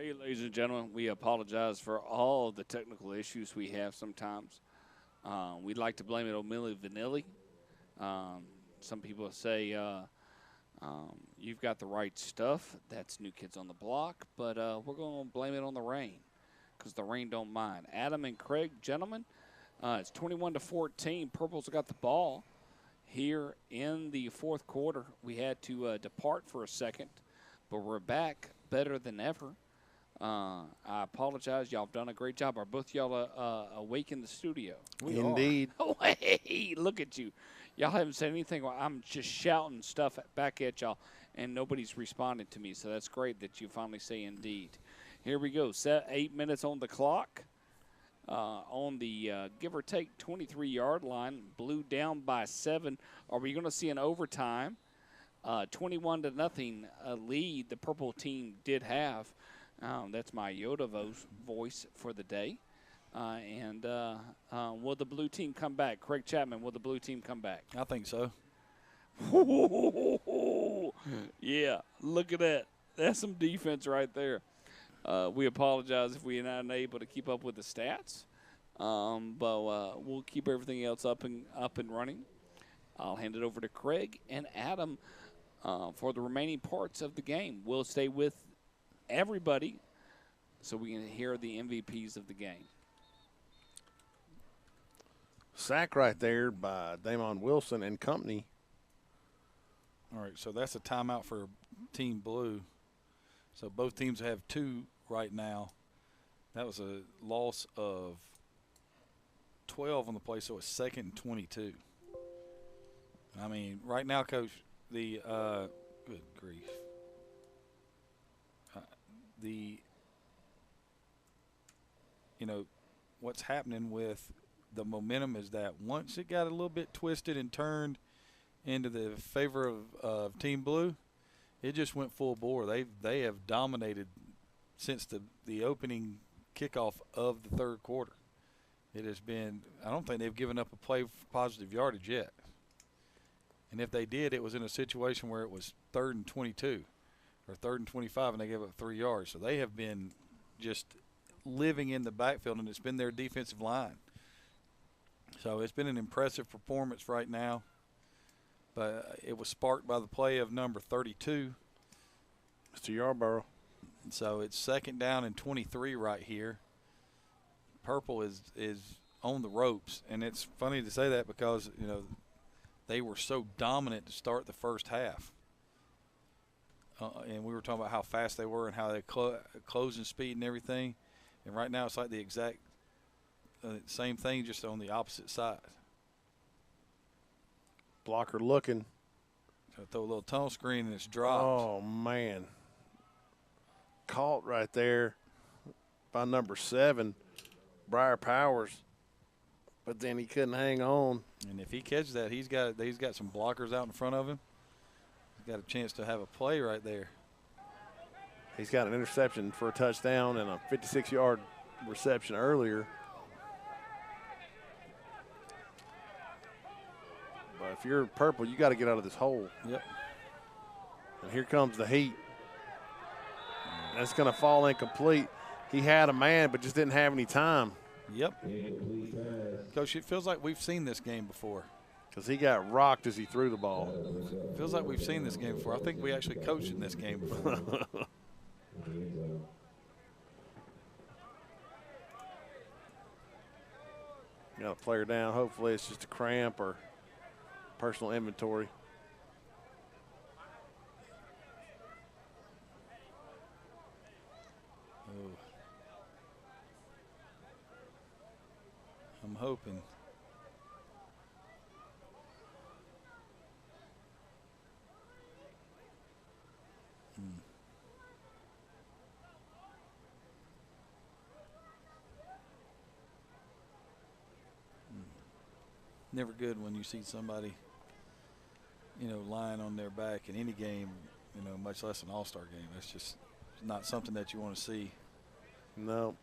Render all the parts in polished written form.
Hey, ladies and gentlemen, we apologize for all the technical issues we have sometimes. We'd like to blame it on Milli Vanilli. Um, some people say you've got the right stuff. That's New Kids on the Block, but we're going to blame it on the rain because the rain don't mind. Adam and Craig, gentlemen, it's 21-14. Purple's got the ball here in the fourth quarter. We had to depart for a second, but we're back better than ever. I apologize. Y'all have done a great job. Are both y'all awake in the studio? We Indeed. Oh, hey, look at you. Y'all haven't said anything. I'm just shouting stuff back at y'all, and nobody's responding to me, so that's great that you finally say indeed. Here we go. 8 minutes on the clock. On the give or take 23-yard line. Blue down by 7. Are we going to see an overtime? 21-0 lead the purple team did have. That's my Yoda voice for the day. And will the blue team come back? Craig Chapman, will the blue team come back? I think so. Yeah, look at that. That's some defense right there. We apologize if we are not unable to keep up with the stats, but we'll keep everything else up and running. I'll hand it over to Craig and Adam for the remaining parts of the game. We'll stay with everybody so we can hear the MVPs of the game. Sack right there by Damon Wilson and company. All right, so that's a timeout for Team Blue. So both teams have 2 right now. That was a loss of 12 on the play, so it's 2nd and 22. I mean, right now, Coach, the good grief. What's happening with the momentum is that once it got a little bit twisted and turned into the favor of Team Blue, it just went full bore. They have dominated since the opening kickoff of the third quarter. It has been – I don't think they've given up a play for positive yardage yet. And if they did, it was in a situation where it was 3rd and 22 or 3rd and 25 and they gave up 3 yards. So they have been just living in the backfield, and it's been their defensive line. So it's been an impressive performance right now. But it was sparked by the play of number 32. Mr. Yarborough. So it's 2nd down and 23 right here. Purple is on the ropes, and it's funny to say that because, they were so dominant to start the first half. And we were talking about how fast they were and how they closing speed and everything. And right now it's like the exact same thing, just on the opposite side. Blocker looking. So throw a little tunnel screen and it's dropped. Oh, man. Caught right there by number 7, Briar Powers. But then he couldn't hang on. And if he catches that, he's got some blockers out in front of him. He's got a chance to have a play right there. He's got an interception for a touchdown and a 56-yard reception earlier. But if you're purple, you got to get out of this hole. Yep. And here comes the heat. That's going to fall incomplete. He had a man, but just didn't have any time. Yep. Coach, it feels like we've seen this game before. Because he got rocked as he threw the ball. It feels like we've seen this game before. I think we actually coached in this game before. Got a player down. Hopefully it's just a cramp or personal inventory. Oh. I'm hoping. Never good when you see somebody, lying on their back in any game, much less an all-star game. That's just not something that you want to see. No.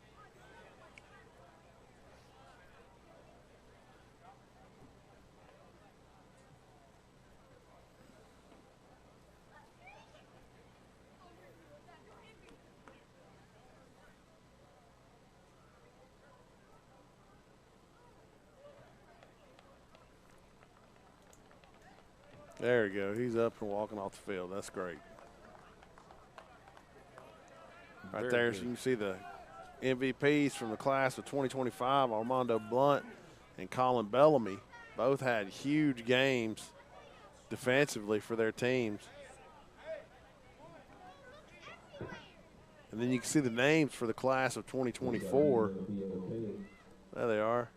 There we go. He's up and walking off the field. That's great. Right Very there, good. so you can see the MVPs from the class of 2025, Armando Blunt and Colin Bellamy. Both had huge games defensively for their teams. And then you can see the names for the class of 2024. There they are.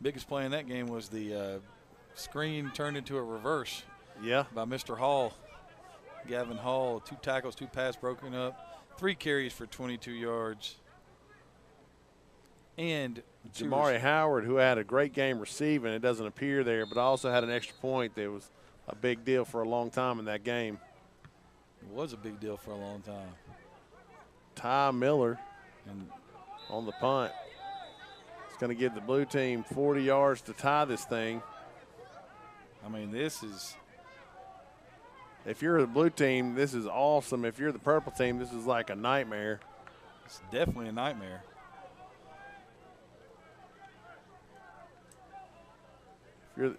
Biggest play in that game was the screen turned into a reverse Yeah. by Mr. Hall. Gavin Hall, 2 tackles, 2 pass broken up, 3 carries for 22 yards. And Jamari Howard, who had a great game receiving, it doesn't appear there, but also had an extra point that was a big deal for a long time in that game. It was a big deal for a long time. Ty Miller And on the punt. It's going to give the blue team 40 yards to tie this thing. I mean, this is If you're the blue team, this is awesome. If you're the purple team, this is like a nightmare. it's definitely a nightmare. If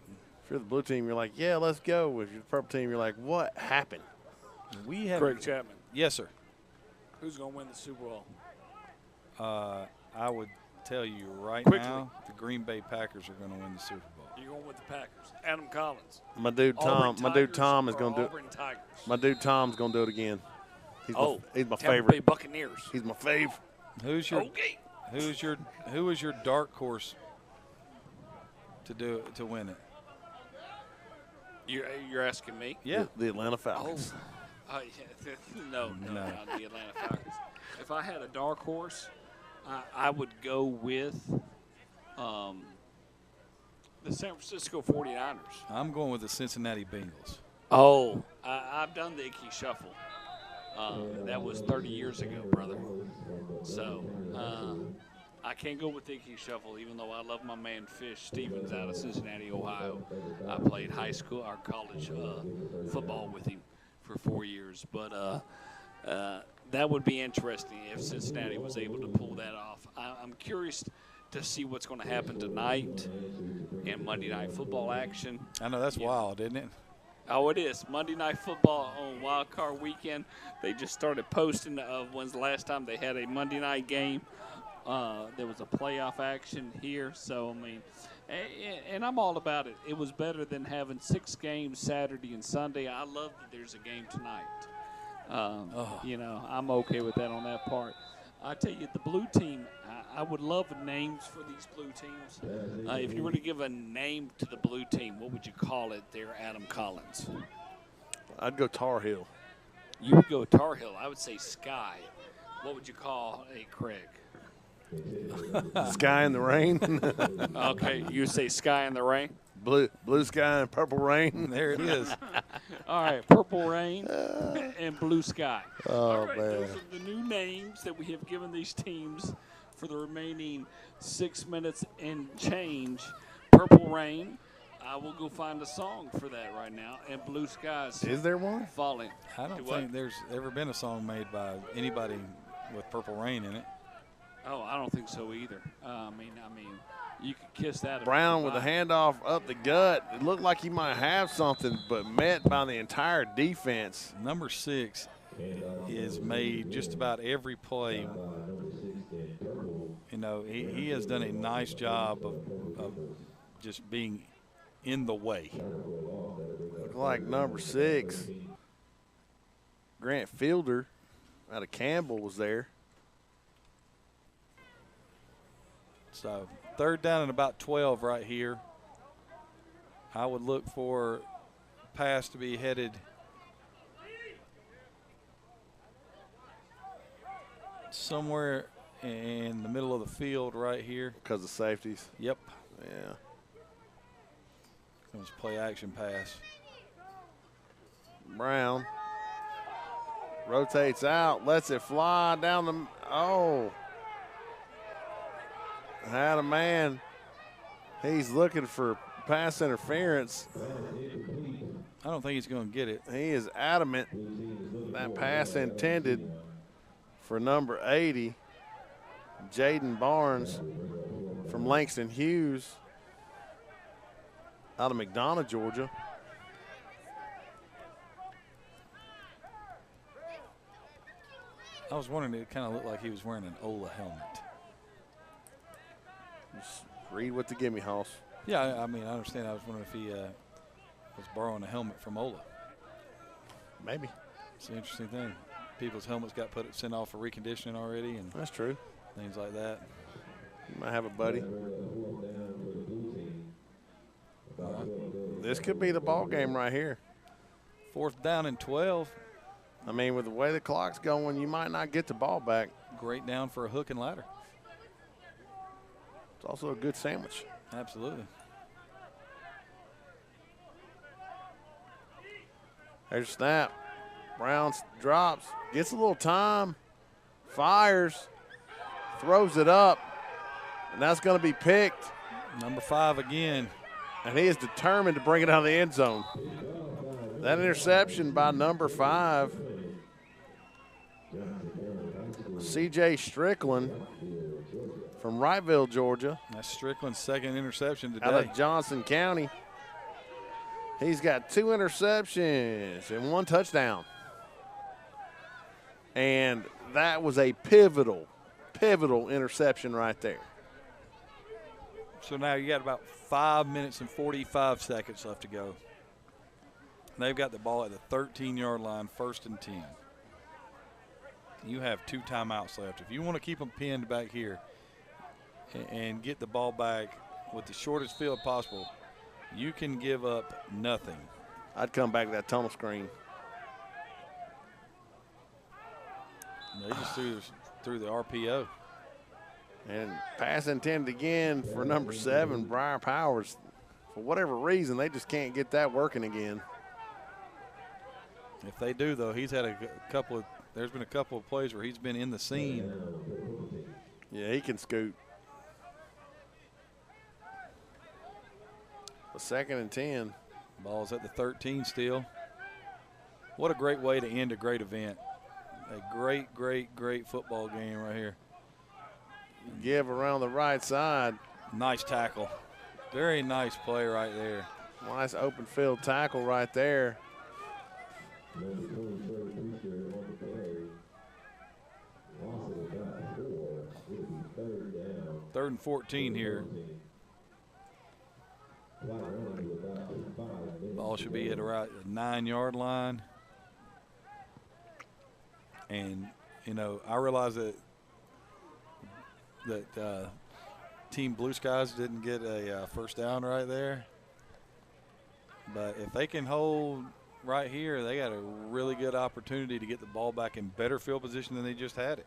you're the blue team, you're like, yeah, let's go. If you're the purple team, you're like, what happened? We have Craig Chapman. Yes, sir. Who's going to win the Super Bowl? I would tell you right Quickly. now, the Green Bay Packers are going to win the Super Bowl. You're going with the Packers. Adam Collins. My dude Tom. Auburn My dude Tigers Tom is or going to do it. Auburn Tigers. My dude Tom's going to do it again. He's my Tampa Bay favorite. Buccaneers. He's my fave. Who's your Okay. who is your dark horse to win it? You're asking me? Yeah. The Atlanta Falcons. Yeah. No, No. not the Atlanta Falcons. If I had a dark horse, I would go with the San Francisco 49ers. I'm going with the Cincinnati Bengals. Oh, I've done the Icky Shuffle. That was 30 years ago, brother. So I can't go with the Icky Shuffle, even though I love my man Fish Stevens out of Cincinnati, Ohio. I played high school or college football with him for 4 years. But that would be interesting if Cincinnati was able to pull that off. I'm curious to see what's going to happen tonight in Monday Night Football action. I know that's wild, isn't it? Oh, it is. Monday Night Football on Wild Card Weekend. They just started posting when's the last time they had a Monday night game. There was a playoff action here. So, I mean, and I'm all about it. It was better than having 6 games Saturday and Sunday. I love that there's a game tonight. You know, I'm okay with that on that part. I tell you, the blue team, I would love names for these blue teams. If you were to give a name to the blue team, what would you call it there, Adam Collins? I'd go Tar Heel. You would go Tar Heel. I would say Sky. What would you call a Craig? Sky in the rain. Okay, you say Sky in the Rain? blue sky and purple rain. There it is. All right, Purple Rain and Blue Sky. Oh, All right, man. those are the new names that we have given these teams for the remaining 6 minutes and change. Purple Rain. I will go find a song for that right now. And Blue Skies Is there one? falling. I don't Do what? think there's ever been a song made by anybody with Purple Rain in it. Oh, I don't think so either. I mean, you could kiss that. Brown with a handoff up the gut. It looked like he might have something, but met by the entire defense. Number 6 is made just about every play. You know, he has done a nice job of just being in the way. Looked like number 6, Grant Fielder out of Campbell was there. So 3rd down and about 12 right here. I would look for pass to be headed somewhere in the middle of the field right here. Because of safeties. Yep. Yeah. Comes play action pass. Brown rotates out, lets it fly down the. Oh. Had a man. He's looking for pass interference. I don't think he's going to get it. He is adamant that pass intended for number 80, Jaden Barnes from Langston Hughes. out of McDonough, Georgia. I was wondering, it kind of looked like he was wearing an Ola helmet. Just read what the gimme hoss. Yeah, I mean, I understand. I was wondering if he was borrowing a helmet from Ola. Maybe. It's an interesting thing. People's helmets got sent off for reconditioning already, and That's true. things like that. You might have a buddy. This could be the ball game right here. 4th down and 12. I mean, with the way the clock's going, you might not get the ball back. Great down for a hook and ladder. It's also a good sandwich. Absolutely. There's a snap. Brown drops, gets a little time, fires, throws it up, and that's going to be picked. Number 5 again. And he is determined to bring it out of the end zone. That interception by number 5, C.J. Strickland from Wrightville, Georgia. That's Strickland's 2nd interception today. Out of Johnson County. He's got 2 interceptions and 1 touchdown. And that was a pivotal interception right there. So now you got about 5 minutes and 45 seconds left to go. They've got the ball at the 13-yard line, 1st and 10. You have 2 timeouts left. If you want to keep them pinned back here and get the ball back with the shortest field possible, you can give up nothing. I'd come back to that tunnel screen. They just threw the RPO. And pass intended again for number 7, Briar Powers. For whatever reason, they just can't get that working again. If they do, though, he's had there's been a couple of plays where he's been in the scene. Yeah, he can scoot. A 2nd and 10. Ball's at the 13 still. What a great way to end a great event. A great, great, great football game right here. Give around the right side. Nice tackle. Very nice play right there. Nice open field tackle right there. 3rd and 14 here. Ball should be at around the 9-yard line. And, you know, I realize that Team Blue Skies didn't get a 1st down right there. But if they can hold right here, they got a really good opportunity to get the ball back in better field position than they just had it.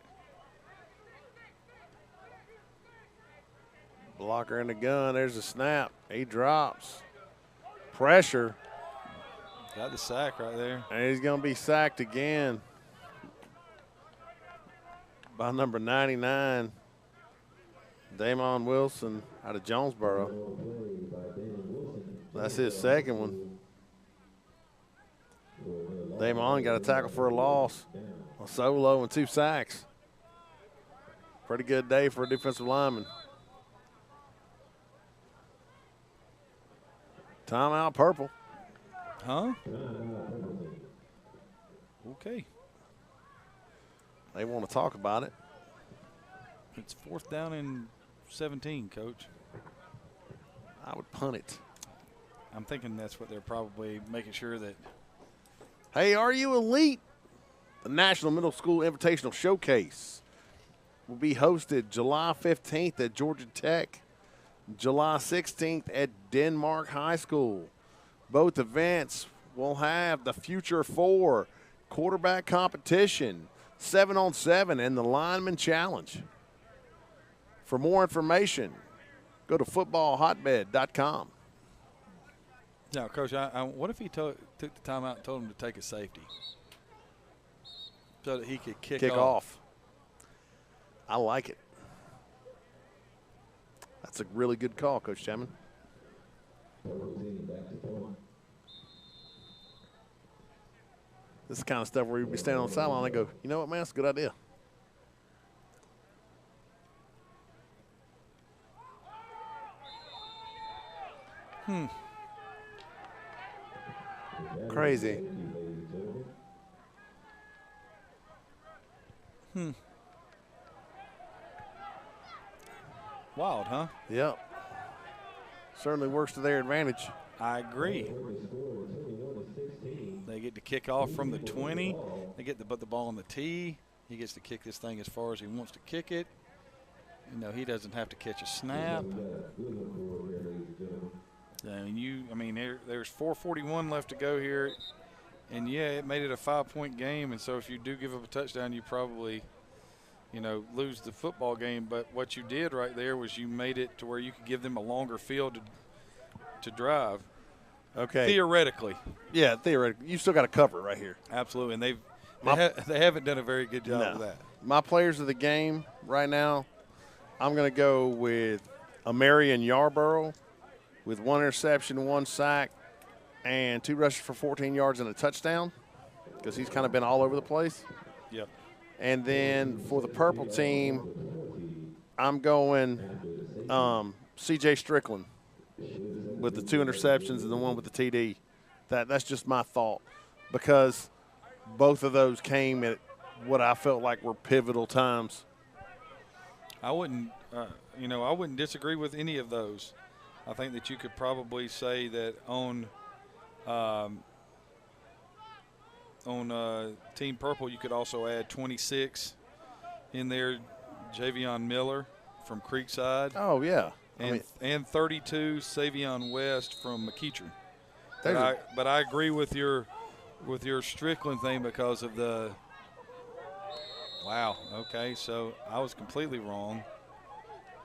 Blocker in the gun. There's a snap. He drops. Pressure. Got the sack right there. And he's going to be sacked again by number 99, Damon Wilson out of Jonesboro. That's his 2nd one. Damon got a tackle for a loss, a solo, and 2 sacks. Pretty good day for a defensive lineman. Timeout, purple. Huh? Okay. They want to talk about it. It's 4th down and 17, Coach. I would punt it. I'm thinking that's what they're probably making sure that. Hey, are you elite? The National Middle School Invitational Showcase will be hosted July 15th at Georgia Tech, July 16th at Denmark High School. Both events will have the Future 4 quarterback competition, 7-on-7, and the Lineman Challenge. For more information, go to footballhotbed.com. Now, Coach, what if he took the timeout and told him to take a safety so that he could kick off? I like it. That's a really good call, Coach Chapman. This is the kind of stuff where you'd be standing on the sideline and go, you know what, man, that's a good idea. Crazy. Wild, huh? Yep. Certainly works to their advantage. I agree. They get to kick off from the 20. They get to put the ball on the tee. He gets to kick this thing as far as he wants to kick it. You know, he doesn't have to catch a snap. There's 4:41 left to go here. And, yeah, it made it a 5-point game. And so if you do give up a touchdown, you probably, lose the football game. But what you did right there was you made it to where you could give them a longer field to drive. Okay. Theoretically. Yeah, theoretically. You still got to cover right here. Absolutely. And they haven't done a very good job of that. My players of the game right now, I'm going to go with Amarian Yarborough with 1 interception, 1 sack, and 2 rushes for 14 yards and a touchdown because he's kind of been all over the place. Yep. And then for the purple team, I'm going C.J. Strickland with the 2 interceptions and the 1 with the TD. That's just my thought because both of those came at what I felt like were pivotal times. I wouldn't disagree with any of those. I think that you could probably say that on Team Purple, you could also add 26 in there, Javion Miller from Creekside. Oh, yeah. And 32, Savion West from McEachern. But I agree with your Strickland thing because of the – wow, okay, so I was completely wrong.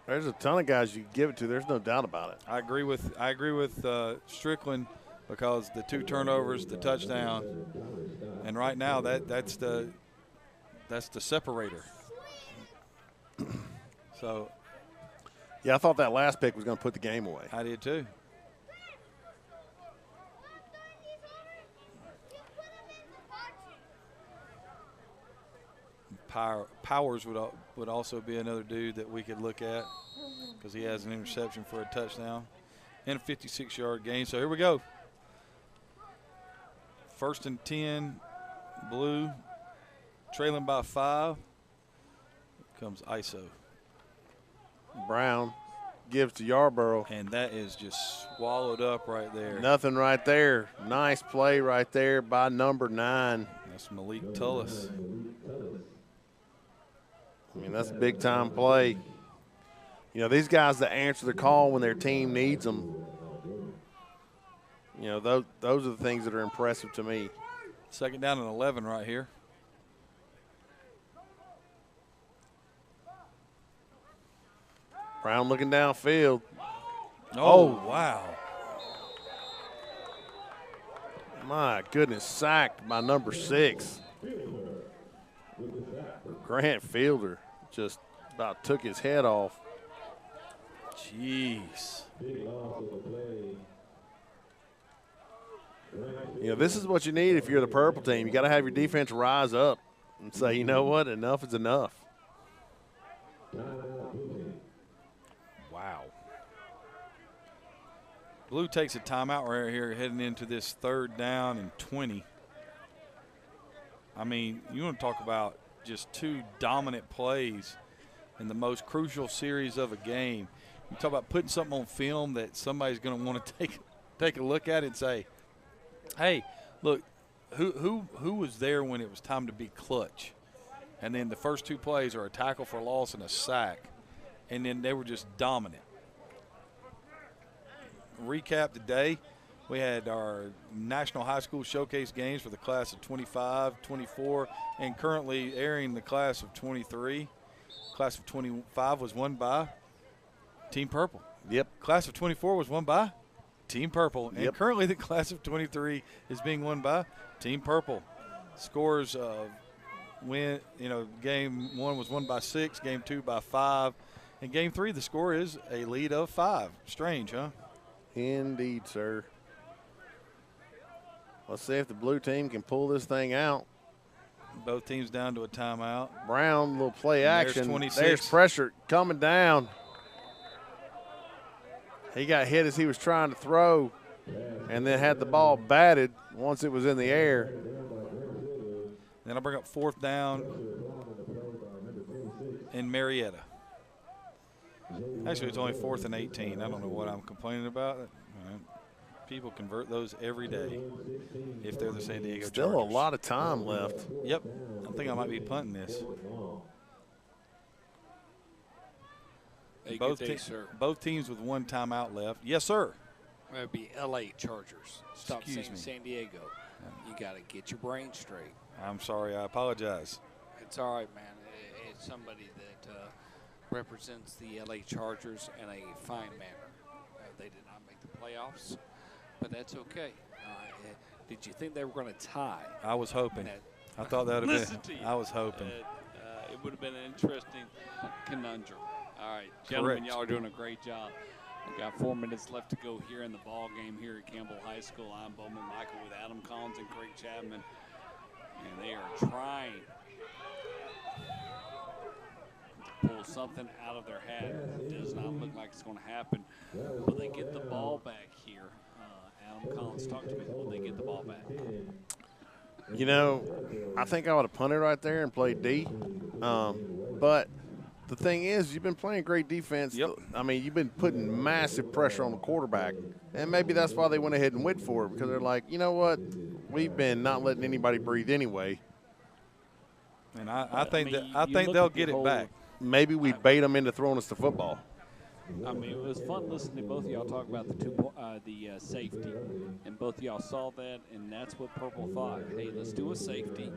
There's a ton of guys you can give it to. There's no doubt about it. I agree with Strickland because the 2 turnovers, the touchdown, and right now that's the separator. So, yeah, I thought that last pick was going to put the game away. I did too. Powers would also be another dude that we could look at because he has an interception for a touchdown and a 56-yard gain. So here we go. 1st and 10, Blue, trailing by 5. Comes ISO. Brown gives to Yarborough. And that is just swallowed up right there. Nothing right there. Nice play right there by number 9. That's Malik Tullis. That's a big-time play. These guys that answer the call when their team needs them, those are the things that are impressive to me. 2nd down and 11 right here. Brown looking downfield. Oh, wow. My goodness, sacked by number 6. Grant Fielder just about took his head off. Jeez. This is what you need if you're the purple team. You got to have your defense rise up and say, you know what, enough is enough. Wow. Blue takes a timeout right here heading into this 3rd down and 20. You want to talk about just 2 dominant plays in the most crucial series of a game. You talk about putting something on film that somebody's going to want to take a look at and say, hey, look, who was there when it was time to be clutch? And then the first 2 plays are a tackle for loss and a sack, and then they were just dominant. Recap today. We had our National High School Showcase games for the class of 25, 24, and currently airing the class of 23. Class of 25 was won by Team Purple. Yep. Class of 24 was won by Team Purple. And yep. Currently the class of 23 is being won by Team Purple. Scores game 1 was won by 6, game 2 by 5. And game 3, the score is a lead of 5. Strange, huh? Indeed, sir. Let's see if the blue team can pull this thing out. Both teams down to a timeout. Brown, little play action. There's pressure coming down. He got hit as he was trying to throw. and then had the ball batted once it was in the air. Then I'll bring up 4th down in Marietta. Actually, it's only 4th and 18. I don't know what I'm complaining about. People convert those every day if they're the San Diego Still Chargers. a lot of time left. Yep. I think I might be punting this. Hey, Both, good day, sir. both teams with 1 timeout left. Yes, sir. That would be L.A. Chargers. Stop Excuse saying me. San Diego. You got to get your brain straight. I'm sorry. I apologize. It's all right, man. It's somebody that represents the L.A. Chargers in a fine manner. They did not make the playoffs, but that's okay. Did you think they were going to tie? I was hoping. I thought that would have Listen been. to you. I was hoping. It would have been an interesting conundrum. All right, gentlemen, Correct. y'all are doing a great job. We've got 4 minutes left to go here in the ball game here at Campbell High School. I'm Bowman Michael with Adam Collins and Craig Chapman, and they are trying to pull something out of their hat. It does not look like it's going to happen. Will they get the ball back here? Adam Collins, talk to me. Will they get the ball back? You know, I think I would have punted right there and played D. But the thing is, you've been playing great defense. Yep. I mean, you've been putting massive pressure on the quarterback. And maybe that's why they went ahead and went for it, because they're like, you know what? We've been not letting anybody breathe anyway. And I think mean, I you think look they'll at the get it whole- back. Maybe we bait them into throwing us the football. I mean, it was fun listening to both of y'all talk about the safety, and both of y'all saw that, and that's what Purple thought. Hey, let's do a safety.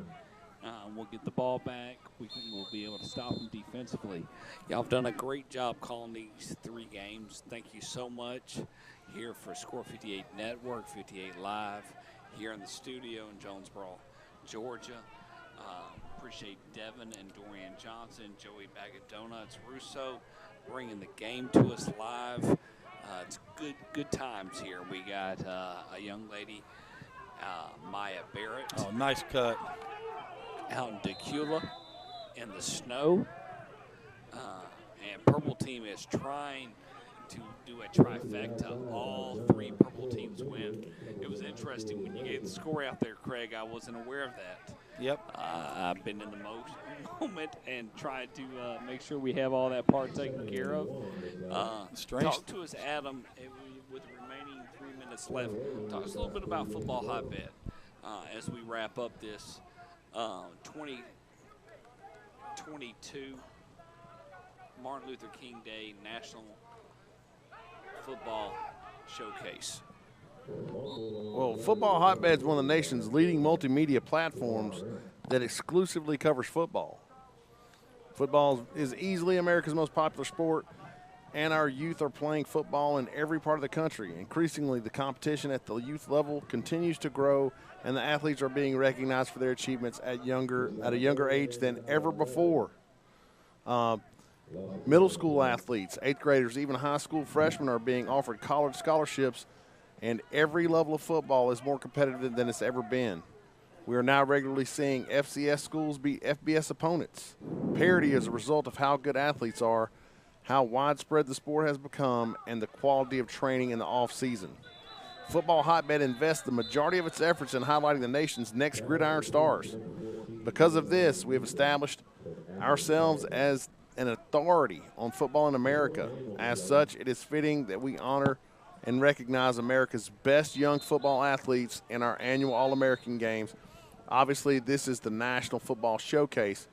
We'll get the ball back. We'll be able to stop them defensively. Y'all have done a great job calling these 3 games. Thank you so much. Here for Score 58 Network, 58 Live, here in the studio in Jonesboro, Georgia. Appreciate Devin and Dorian Johnson, Joey Bag of Donuts, Russo, bringing the game to us live. It's good times here. We got a young lady, Maya Barrett, Oh, nice cut. out in Decula in the snow. And Purple Team is trying to do a trifecta. All 3 Purple teams win. It was interesting when you gave the score out there, Craig. I wasn't aware of that. Yep. I've been in the moment and tried to make sure we have all that part taken care of. Strange. Talk to us, Adam, with the remaining 3 minutes left. Talk us a little bit about Football Hotbed as we wrap up this 2022 Martin Luther King Day National Football Showcase. Well, Football Hotbed is one of the nation's leading multimedia platforms that exclusively covers football. Football is easily America's most popular sport, and our youth are playing football in every part of the country. Increasingly, the competition at the youth level continues to grow, and the athletes are being recognized for their achievements at a younger age than ever before. Middle school athletes, 8th graders, even high school freshmen are being offered college scholarships, and every level of football is more competitive than it's ever been. We are now regularly seeing FCS schools beat FBS opponents. Parity is a result of how good athletes are, how widespread the sport has become, and the quality of training in the off-season. Football Hotbed invests the majority of its efforts in highlighting the nation's next gridiron stars. Because of this, we have established ourselves as an authority on football in America. As such, it is fitting that we honor and recognize America's best young football athletes in our annual All-American Games. Obviously, this is the National Football Showcase,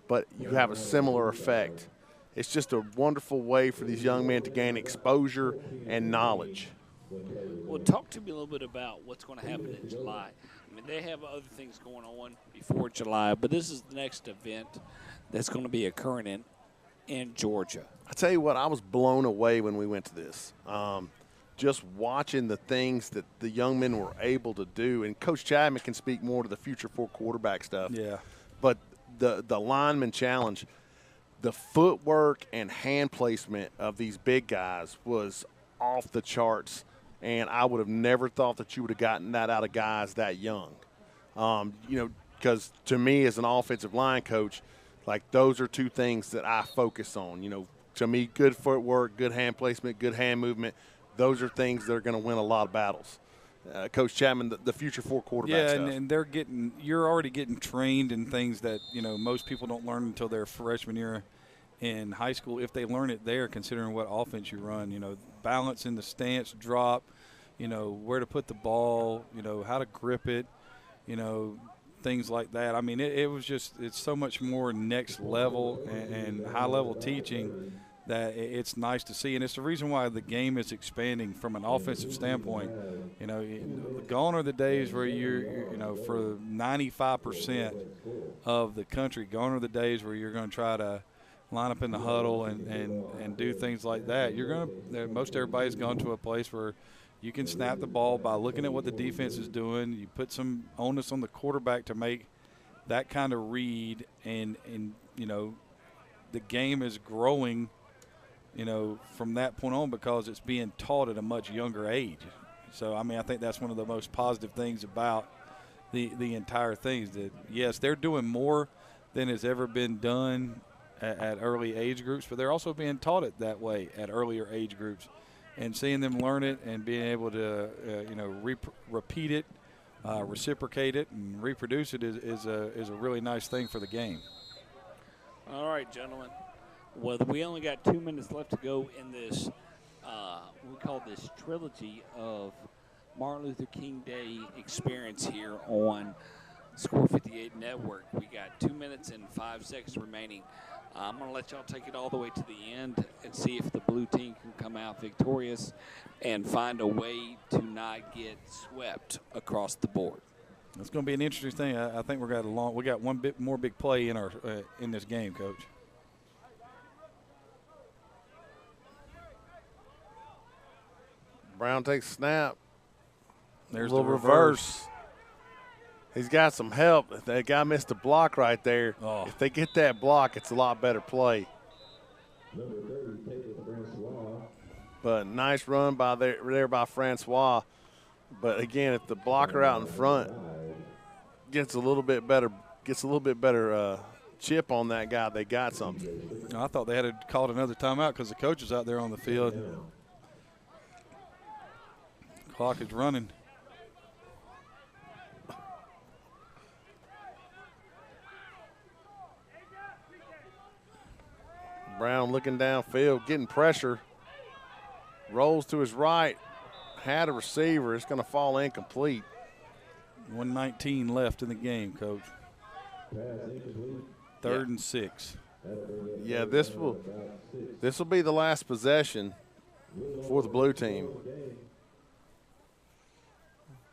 but you have a similar effect. It's just a wonderful way for these young men to gain exposure and knowledge. Well, talk to me a little bit about what's going to happen in July. I mean, they have other things going on before July, but this is the next event that's going to be occurring in Georgia. I tell you what, I was blown away when we went to this. Just watching the things that the young men were able to do, and Coach Chapman can speak more to the future for quarterback stuff. Yeah. But the lineman challenge, the footwork and hand placement of these big guys was off the charts, and I would have never thought that you would have gotten that out of guys that young. Because to me as an offensive line coach, like those are 2 things that I focus on. To me, good footwork, good hand placement, good hand movement, those are things that are going to win a lot of battles. Coach Chapman, the future four quarterback stuff. Yeah, and you're already getting trained in things that, most people don't learn until their freshman year in high school. If they learn it there, considering what offense you run, balance in the stance, drop, where to put the ball, how to grip it, things like that. I mean, it's so much more next level and high level teaching that it's nice to see. And it's the reason why the game is expanding from an offensive standpoint. Gone are the days where for 95% of the country, gone are the days where you're going to try to line up in the huddle and do things like that. Most everybody's gone to a place where you can snap the ball by looking at what the defense is doing. You put some onus on the quarterback to make that kind of read, and the game is growing, from that point on because it's being taught at a much younger age. So, I mean, I think that's one of the most positive things about the entire thing is that, yes, they're doing more than has ever been done at early age groups, but they're also being taught it that way at earlier age groups. And seeing them learn it and being able to, repeat it, reciprocate it, and reproduce it is a really nice thing for the game. All right, gentlemen. Well, we only got 2 minutes left to go in this, we call this trilogy of Martin Luther King Day experience here on Score 58 Network. We got 2 minutes and 5 seconds remaining. I'm going to let y'all take it all the way to the end and see if the blue team can come out victorious and find a way to not get swept across the board. It's going to be an interesting thing. I think we got one bit more big play in this game, Coach. Brown takes a snap. There's a little the reverse. He's got some help. That guy missed a block right there. Oh. If they get that block, it's a lot better play. But nice run there by Francois. But again, if the blocker out in front gets a little bit better chip on that guy, they got something. I thought they had called another timeout because the coach is out there on the field. Clock is running. Brown looking downfield, getting pressure. Rolls to his right. Had a receiver. It's going to fall incomplete. 1:19 left in the game, Coach. Third and 6. Yeah, this will be the last possession for the blue team.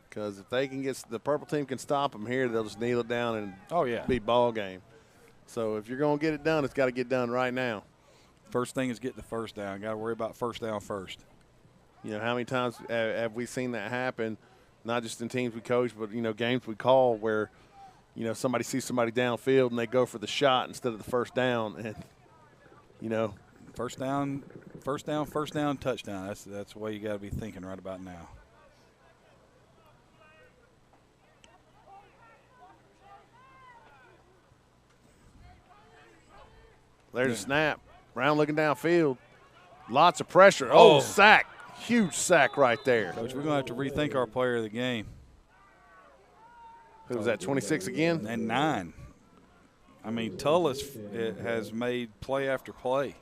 Because if they can the purple team can stop them here, they'll just kneel it down and be ball game. So if you're going to get it done, it's got to get done right now. First thing is get the first down. Got to worry about first down first. How many times have we seen that happen, not just in teams we coach, but, games we call where, somebody sees somebody downfield and they go for the shot instead of the first down. And, First down, touchdown. That's the way you got to be thinking right about now. There's a snap. Brown looking downfield. Lots of pressure. Oh, sack. Huge sack right there. Coach, we're going to have to rethink our player of the game. Who was that, 26 again? And 9. I mean, Tullis has made play after play.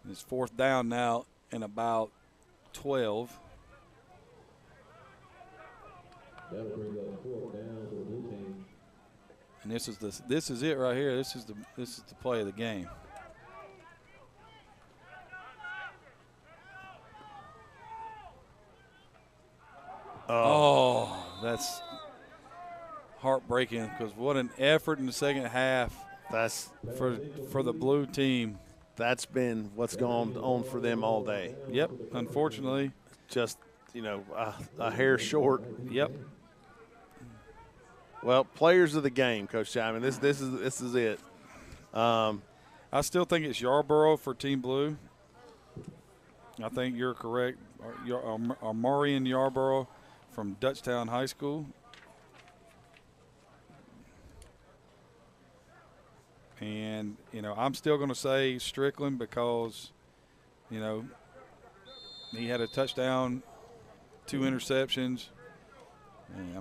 It's fourth down now and about 12. That'll bring up fourth down for the blue team. And this is it right here. This is the play of the game. Oh, that's heartbreaking because what an effort in the second half. That's for the blue team. That's been what's gone on for them all day. Yep, unfortunately. Just, a hair short. Yep. Well, players of the game, Coach Chapman. This is it. I still think it's Yarborough for Team Blue. I think you're correct. Marion Yarborough from Dutchtown High School. And, I'm still going to say Strickland because, he had a touchdown, 2 interceptions.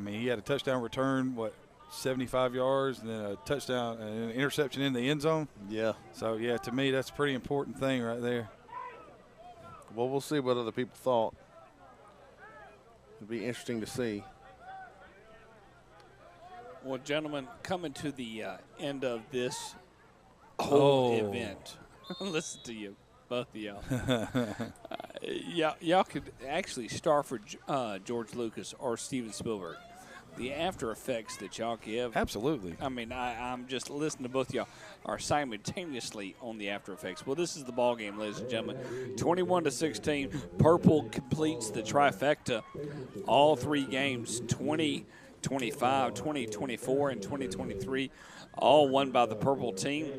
He had a touchdown return, 75 yards, and then a touchdown, an interception in the end zone. Yeah. So, yeah, to me, that's a pretty important thing right there. Well, we'll see what other people thought. It'll be interesting to see. Well, gentlemen, coming to the end of this whole event. Listen to you, both of y'all. Y'all could actually star for George Lucas or Steven Spielberg. The after effects that y'all give. Absolutely. I'm just listening to both of y'all are simultaneously on the after effects. Well, this is the ball game, ladies and gentlemen. 21-16. Purple completes the trifecta. All 3 games, 2025, 2024, and 2023, all won by the purple team.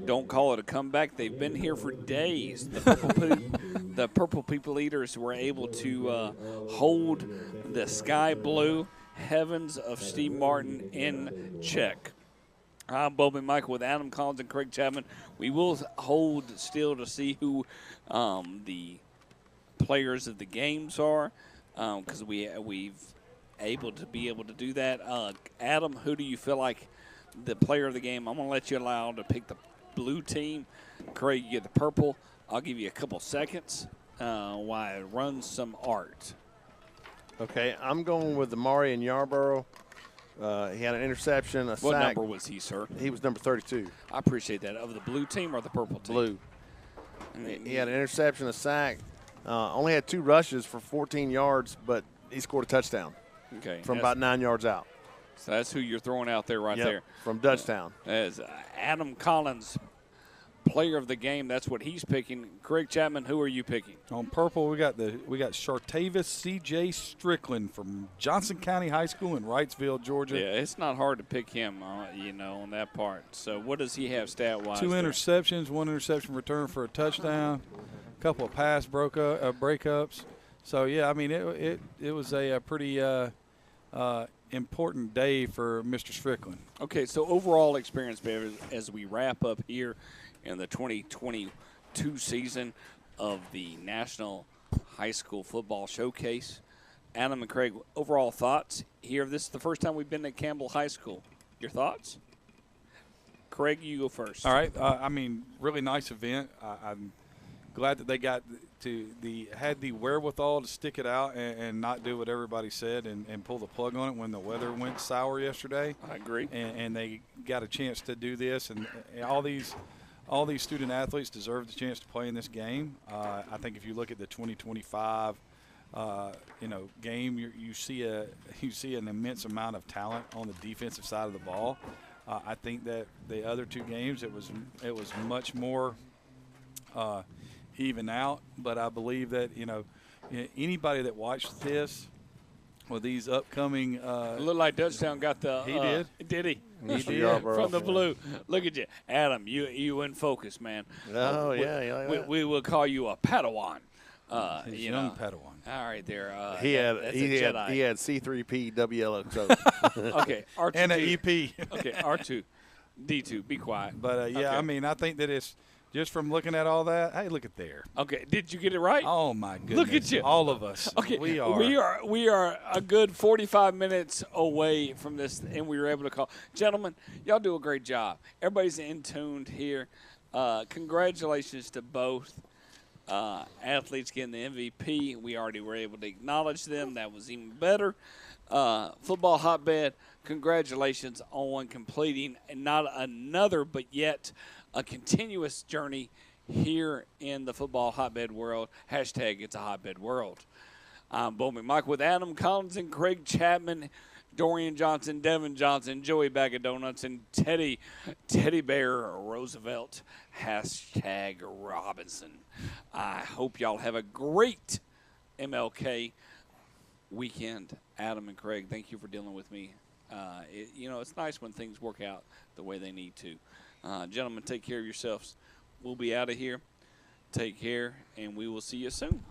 Don't call it a comeback. They've been here for days. The purple people eaters were able to hold the sky blue heavens of Steve Martin in check. I'm Bowman Michael with Adam Collins and Craig Chapman. We will hold still to see who the players of the games are because we've able to do that. Adam, who do you feel like the player of the game? I'm going to let you allow to pick the blue team. Craig, you get the purple. I'll give you a couple seconds while I run some art. Okay, I'm going with Amari in Yarborough. He had an interception, a sack. What number was he, sir? He was number 32. I appreciate that. Of the blue team or the purple team? Blue. He had an interception, a sack. Only had 2 rushes for 14 yards, but he scored a touchdown. Okay. From about 9 yards out. So that's who you're throwing out there there. From Dutchtown. As Adam Collins, player of the game, that's what he's picking. Craig Chapman, who are you picking? On purple, we got Shartavis C.J. Strickland from Johnson County High School in Wrightsville, Georgia. Yeah, it's not hard to pick him, on that part. So what does he have stat-wise? 2 interceptions, 1 interception return for a touchdown, a couple of pass breakups. So, yeah, it was a pretty important day for Mr. Strickland. Okay, so overall experience, baby, as we wrap up here in the 2022 season of the National High School Football Showcase. Adam and Craig, overall thoughts here? This is the first time we've been at Campbell High School. Your thoughts? Craig, you go first. All right. Really nice event. I'm glad that they had the wherewithal to stick it out and not do what everybody said and pull the plug on it when the weather went sour yesterday. I agree. And they got a chance to do this, and all these student athletes deserve the chance to play in this game. I think if you look at the 2025 game, you see an immense amount of talent on the defensive side of the ball. I think that the other 2 games it was much more even out, but I believe that anybody that watched this with these upcoming looked like Dutchtown got the he did he He did did. from the blue. Look at you, Adam, you in focus, man. Oh, yeah. We will call you a Padawan. Young Padawan. All right, there. He had C3P WLO. Okay, R2 and an EP. Okay, R2, D2. Be quiet. But okay. I think that it's just from looking at all that. Hey, look at there. Okay, did you get it right? Oh my goodness! Look at you, all of us. Okay, we are a good 45 minutes away from this, and we were able to call. Gentlemen, y'all do a great job. Everybody's in tuned here. Congratulations to both athletes getting the MVP. We already were able to acknowledge them. That was even better. Football Hotbed, congratulations on completing not another, but yet a continuous journey here in the Football Hotbed world. Hashtag it's a hotbed world. I'm Bowman Mike with Adam Collins and Craig Chapman, Dorian Johnson, Devin Johnson, Joey Bag of Donuts, and Teddy Bear Roosevelt. Hashtag Robinson. I hope y'all have a great MLK weekend. Adam and Craig, thank you for dealing with me. It's nice when things work out the way they need to. Gentlemen, take care of yourselves. We'll be out of here. Take care, and we will see you soon.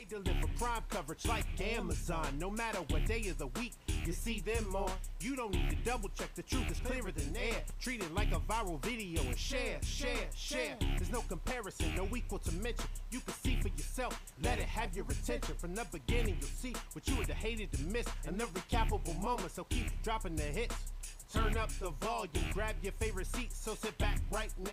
They deliver prime coverage like Amazon. No matter what day of the week you see them on, you don't need to double check. The truth is clearer than air. Treat it like a viral video and share. There's no comparison, no equal to mention. You can see for yourself, let it have your attention. From the beginning you'll see what you would have hated to miss. Another recapable moment, so keep dropping the hits. Turn up the volume, grab your favorite seat, so sit back right now